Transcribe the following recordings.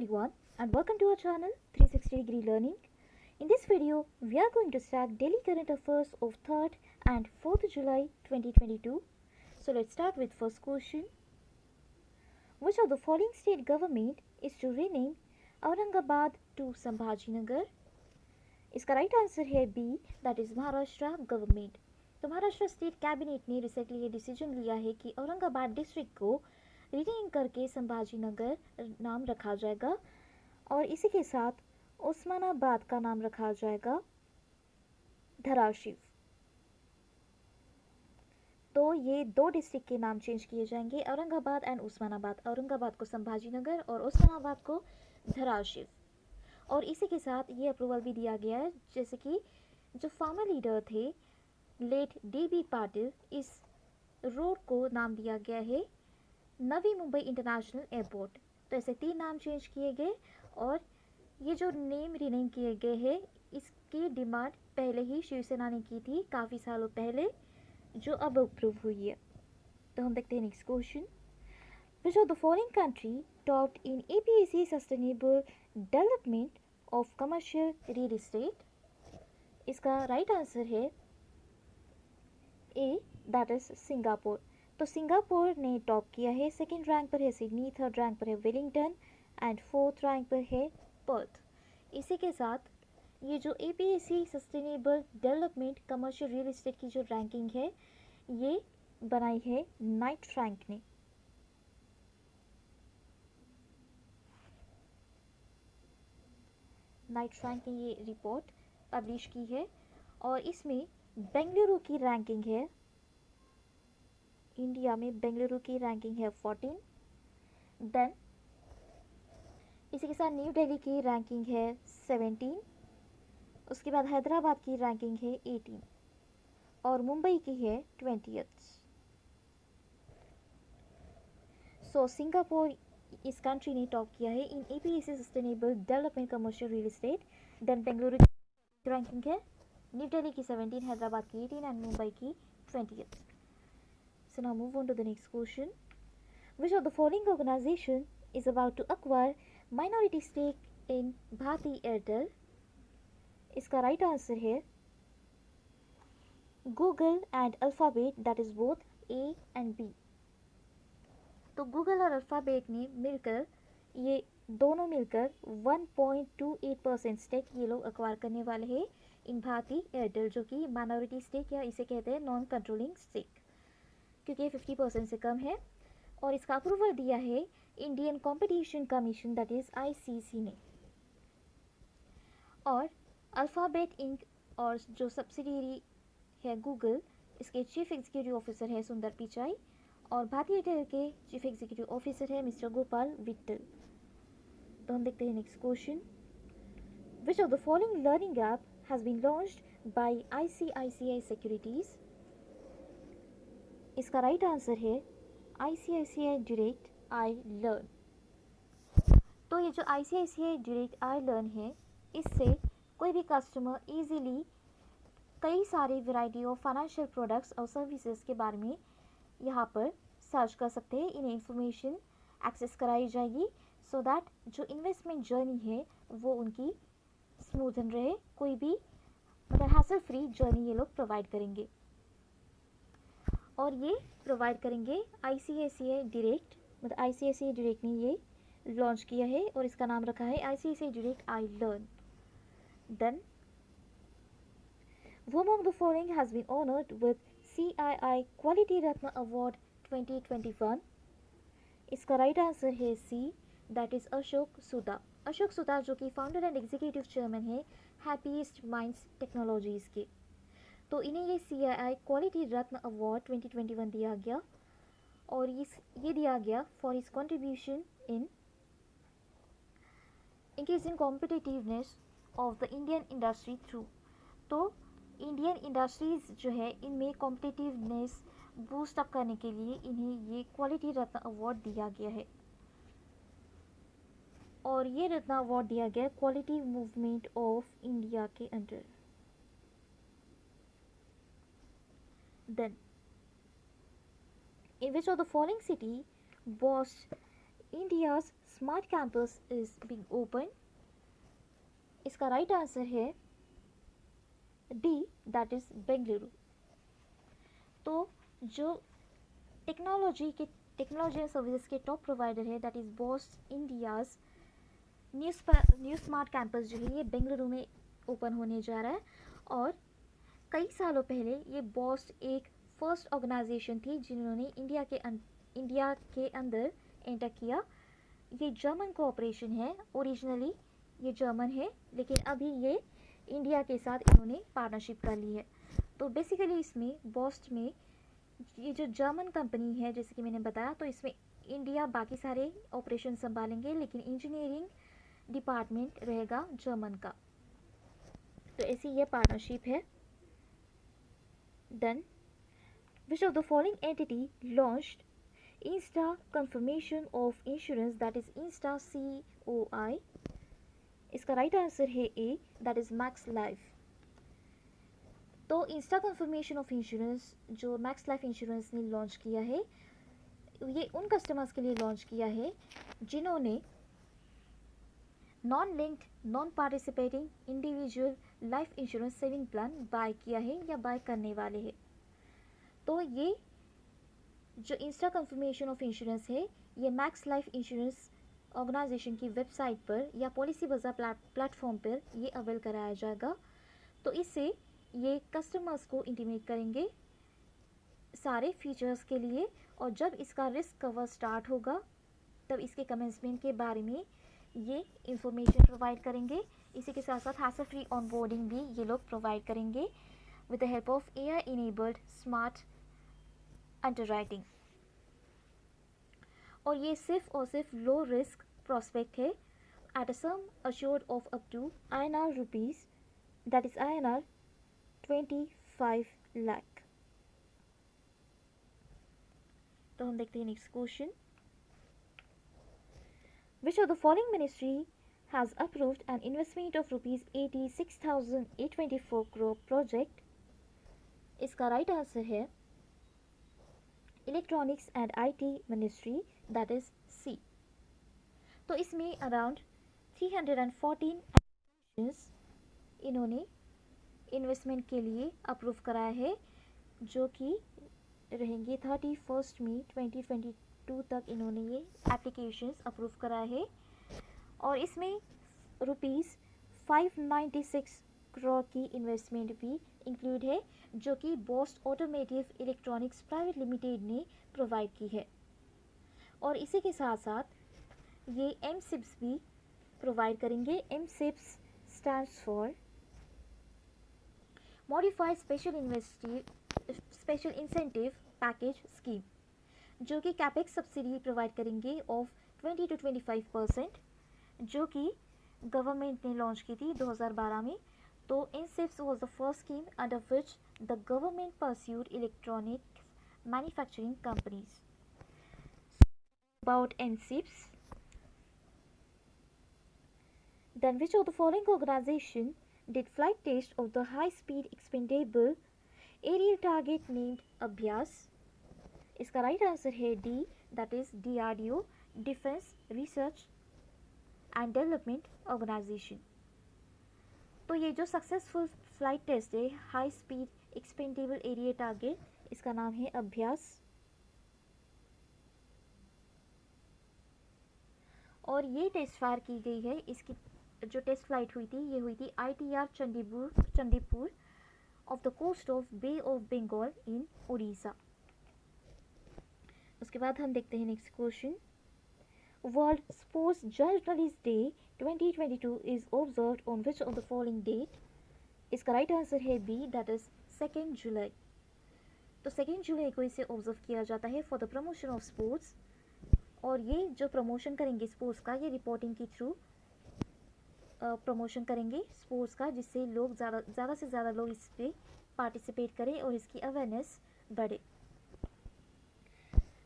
everyone and welcome to our channel 360 Degree Learning. In this video, we are going to start daily current affairs of 3rd and 4th July 2022. So let's start with first question. Which of the following state government is to rename Aurangabad to Sambhajinagar? इसका right answer है B, that is Maharashtra government. तो Maharashtra state cabinet ने recently ये decision लिया है कि Aurangabad district को rename करके संभाजी नगर नाम रखा जाएगा और इसी के साथ उस्मानाबाद का नाम रखा जाएगा धाराशिव. तो ये दो डिस्ट्रिक्ट के नाम चेंज किए जाएंगे, औरंगाबाद एंड उस्मानाबाद. औरंगाबाद को संभाजी नगर और उस्मानाबाद को धाराशिव. और इसी के साथ ये अप्रूवल भी दिया गया है, जैसे कि जो फार्मर लीडर थे लेट डी.बी. पाटिल, इस रोड को नाम दिया गया है नवी मुंबई इंटरनेशनल एयरपोर्ट. तो ऐसे 3 नाम चेंज किए गए और ये जो नेम रीनेम किए गए हैं इसकी डिमांड पहले ही शिवसेना ने की थी काफ़ी सालों पहले, जो अब अप्रूव हुई है. तो हम देखते हैं next question. Which of the following country topped in APEC Sustainable Development of Commercial Real Estate? इसका राइट आंसर है ए, दैट इज सिंगापुर. तो सिंगापुर ने टॉप किया है. सेकंड रैंक पर है सिडनी, थर्ड रैंक पर है वेलिंगटन एंड फोर्थ रैंक पर है पर्थ. इसी के साथ ये जो APEC sustainable development commercial real estate की जो रैंकिंग है ये बनाई है नाइट रैंक ने. नाइट रैंक ने ये रिपोर्ट पब्लिश की है और इसमें बेंगलुरु की रैंकिंग है, इंडिया में बेंगलुरु की रैंकिंग है 14. देन इसी के साथ न्यू दिल्ली की रैंकिंग है 17. उसके बाद हैदराबाद की रैंकिंग है 18 और मुंबई की है 20th. सो सिंगापुर इस कंट्री ने टॉप किया है इन APEC sustainable development commercial real estate. Then Bengaluru की रैंकिंग है, न्यू दिल्ली की 17, हैदराबाद की 18 एंड मुंबई की 20th. So now move on to the next question. Which of the following organization is about to acquire minority stake in Bharti Airtel? इसका right answer है Google and Alphabet, that is both A and B. तो Google और Alphabet ने मिलकर ये दोनों मिलकर 1.28% stake ये लोग अक्वायर करने वाले हैं इन भारती एयरटेल, जो कि माइनॉरिटी स्टेक या इसे कहते हैं नॉन कंट्रोलिंग स्टेक, क्योंकि 50% से कम है. और इसका अप्रूवल दिया है Indian competition commission, that is ICC ने. और अल्फाबेट इंक और जो सब्सिडियरी है गूगल, इसके चीफ एग्जीक्यूटिव ऑफिसर है सुंदर पिचाई और भारतीय एयरटेल के चीफ एग्जीक्यूटिव ऑफिसर है मिस्टर गोपाल विट्टल. तो हम देखते हैं next question. Which of the following learning app has been launched by ICICI securities? इसका राइट आंसर है ICICI डायरेक्ट आई लर्न. तो ये जो ICICI डायरेक्ट आई लर्न है, इससे कोई भी कस्टमर इजीली कई सारे वैरायटी ऑफ फाइनेंशियल प्रोडक्ट्स और सर्विसेज के बारे में यहाँ पर सर्च कर सकते हैं. इन्हें इंफॉर्मेशन एक्सेस कराई जाएगी सो दैट जो इन्वेस्टमेंट जर्नी है वो उनकी स्मूथन रहे. कोई भी मतलब हैसल फ्री जर्नी ये लोग प्रोवाइड करेंगे और ये प्रोवाइड करेंगे ICICI डायरेक्ट. मतलब ICICI डायरेक्ट ने ये लॉन्च किया है और इसका नाम रखा है ICICI direct I learn. Then who among the following has been honored with CII Quality Ratna Award 2021? इसका राइट आंसर है सी, दैट इज अशोक सुधा. अशोक सुधा जो कि फाउंडर एंड एग्जीक्यूटिव चेयरमैन है हैप्पीएस्ट माइंड्स टेक्नोलॉजीज के. तो इन्हें ये CII क्वालिटी रत्न अवार्ड 2021 दिया गया और ये दिया गया for his contribution in increasing competitiveness of the Indian industry through. तो इंडियन इंडस्ट्रीज जो है इनमें कॉम्पिटिटिवनेस बूस्ट अप करने के लिए इन्हें ये क्वालिटी रत्न अवार्ड दिया गया है. और ये रत्न अवार्ड दिया गया क्वालिटी मूवमेंट ऑफ इंडिया के under. Then in which of the following city boasts India's smart campus is being open? इसका राइट आंसर है डी, दैट इज बेंगलुरु। तो जो टेक्नोलॉजी एंड सर्विसेज के टॉप प्रोवाइडर है that is boast India's new smart campus जो है ये बेंगलुरु में ओपन होने जा रहा है। और कई सालों पहले ये बोस्ट एक फर्स्ट ऑर्गेनाइजेशन थी जिन्होंने इंडिया के अंदर एंटर किया। ये जर्मन कोऑपरेशन है, ओरिजिनली ये जर्मन है लेकिन अभी ये इंडिया के साथ इन्होंने पार्टनरशिप कर ली है। तो बेसिकली इसमें बोस्ट में ये जो जर्मन कंपनी है जैसे कि मैंने बताया, तो इसमें इंडिया बाकी सारे ऑपरेशन संभालेंगे लेकिन इंजीनियरिंग डिपार्टमेंट रहेगा जर्मन का। तो ऐसी ये पार्टनरशिप है। Then which of the following entity launched Insta Confirmation of Insurance, that is Insta COI? इसका राइट आंसर है ए, दैट इज मैक्स लाइफ। तो इंस्टा कन्फर्मेशन ऑफ इंश्योरेंस जो मैक्स लाइफ इंश्योरेंस ने लॉन्च किया है, ये उन कस्टमर्स के लिए लॉन्च किया है जिन्होंने non linked non participating individual life insurance saving plan buy किया है या बाय करने वाले हैं। तो ये जो इंस्टा कन्फर्मेशन ऑफ इंश्योरेंस है ये मैक्स लाइफ इंश्योरेंस ऑर्गेनाइजेशन की वेबसाइट पर या पॉलिसी बाजार प्लेटफॉर्म पर ये अवेल कराया जाएगा। तो इससे ये कस्टमर्स को इंटीमेट करेंगे सारे फीचर्स के लिए, और जब इसका रिस्क कवर स्टार्ट होगा तब इसके कमेंसमेंट के बारे में ये इंफॉर्मेशन प्रोवाइड करेंगे। इसी के साथ साथ हैसल फ्री ऑनबोर्डिंग भी ये लोग प्रोवाइड करेंगे with the help of AI enabled smart underwriting. और ये सिर्फ और सिर्फ लो रिस्क प्रोस्पेक्ट है at a sum assured of up to INR rupees, that is INR 25 lakh. तो हम देखते हैं next question. Which of the following ministry has approved an investment of rupees 86,824 crore project? इसका राइट आंसर है electronics and IT ministry, that is C। तो इसमें around 314 इन्होंने investment के लिए अप्रूव कराया है जो कि रहेंगे 31 मई 2022 तक इन्होंने ये एप्लीकेशंस अप्रूव कराए हैं। और इसमें रुपीज़ 596 करोड़ की इन्वेस्टमेंट भी इंक्लूड है जो कि boast automotive electronics private limited ने प्रोवाइड की है। और इसी के साथ साथ ये MSIPs भी प्रोवाइड करेंगे। MSIPs stands for modified special incentive package scheme, जो कि कैपेक्स सब्सिडी प्रोवाइड करेंगे ऑफ 20 to 25%, जो कि गवर्नमेंट ने लॉन्च की थी 2012 में। तो MSIPs was the first scheme under which the government pursued electronic manufacturing companies. About MSIPs, then which of the following organization did flight test of the high-speed expendable aerial target named Abhyas? इसका right answer है D, that is DRDO, defence research and development organisation. तो ये जो successful flight test है high speed expendable aerial target, इसका नाम है अभ्यास। और ये टेस्ट फायर की गई है, इसकी जो टेस्ट फ्लाइट हुई थी ये हुई थी ITR Chandipur off the coast of Bay of Bengal in Orissa. उसके बाद हम देखते हैं next question. World sports journalist day 2022 is observed on which of the following date? इसका राइट आंसर है बी, दैट इज 2 जुलाई। तो 2 जुलाई को इसे ऑब्जर्व किया जाता है for the promotion of sports. और ये जो प्रमोशन करेंगे स्पोर्ट्स का, ये रिपोर्टिंग के थ्रू प्रमोशन करेंगे स्पोर्ट्स का, जिससे लोग ज़्यादा से ज़्यादा लोग इस पर पार्टिसिपेट करें और इसकी अवेयरनेस बढ़े।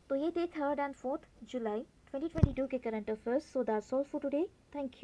तो ये थे 3rd and 4th जुलाई 2022 के current affairs. So that's all for today. Thank you.